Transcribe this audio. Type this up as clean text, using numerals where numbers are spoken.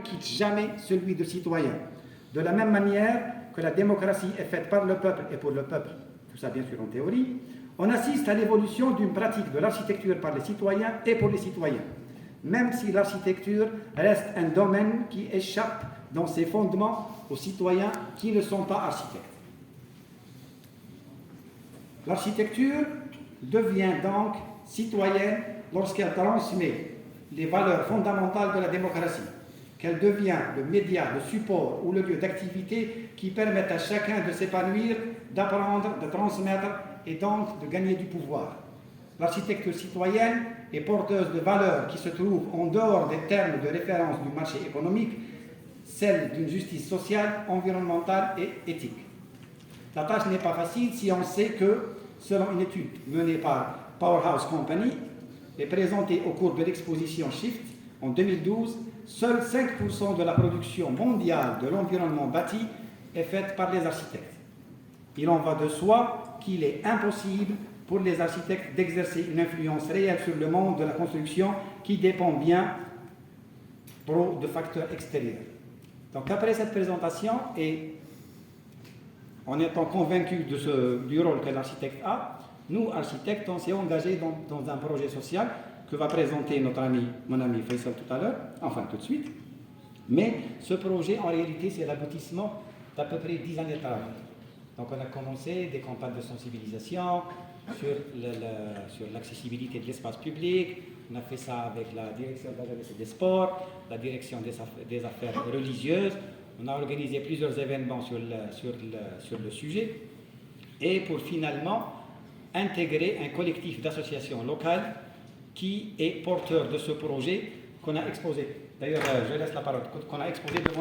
quitte jamais celui de citoyen. De la même manière que la démocratie est faite par le peuple et pour le peuple, tout ça bien sûr en théorie, on assiste à l'évolution d'une pratique de l'architecture par les citoyens et pour les citoyens, même si l'architecture reste un domaine qui échappe dans ses fondements aux citoyens qui ne sont pas architectes. L'architecture devient donc citoyenne lorsqu'elle transmet les valeurs fondamentales de la démocratie, qu'elle devient le média, le support ou le lieu d'activité qui permettent à chacun de s'épanouir, d'apprendre, de transmettre et donc de gagner du pouvoir. L'architecture citoyenne est porteuse de valeurs qui se trouvent en dehors des termes de référence du marché économique, celle d'une justice sociale, environnementale et éthique. La tâche n'est pas facile si on sait que, selon une étude menée par Powerhouse Company et présentée au cours de l'exposition Shift en 2012, seuls 5% de la production mondiale de l'environnement bâti est faite par les architectes. Il en va de soi qu'il est impossible pour les architectes d'exercer une influence réelle sur le monde de la construction qui dépend bien de facteurs extérieurs. Donc après cette présentation, et en étant convaincus du rôle que l'architecte a, nous, architectes, on s'est engagés dans un projet social que va présenter mon ami Faisal tout à l'heure, enfin tout de suite. Mais ce projet, en réalité, c'est l'aboutissement d'à peu près 10 années de travail. Donc on a commencé des campagnes de sensibilisation sur l'accessibilité de l'espace public. On a fait ça avec la direction de la jeunesse et des sports, la direction des affaires religieuses. On a organisé plusieurs événements sur le sujet. Et pour finalement intégrer un collectif d'associations locales qui est porteur de ce projet qu'on a exposé. D'ailleurs, je laisse la parole, qu'on a exposé devant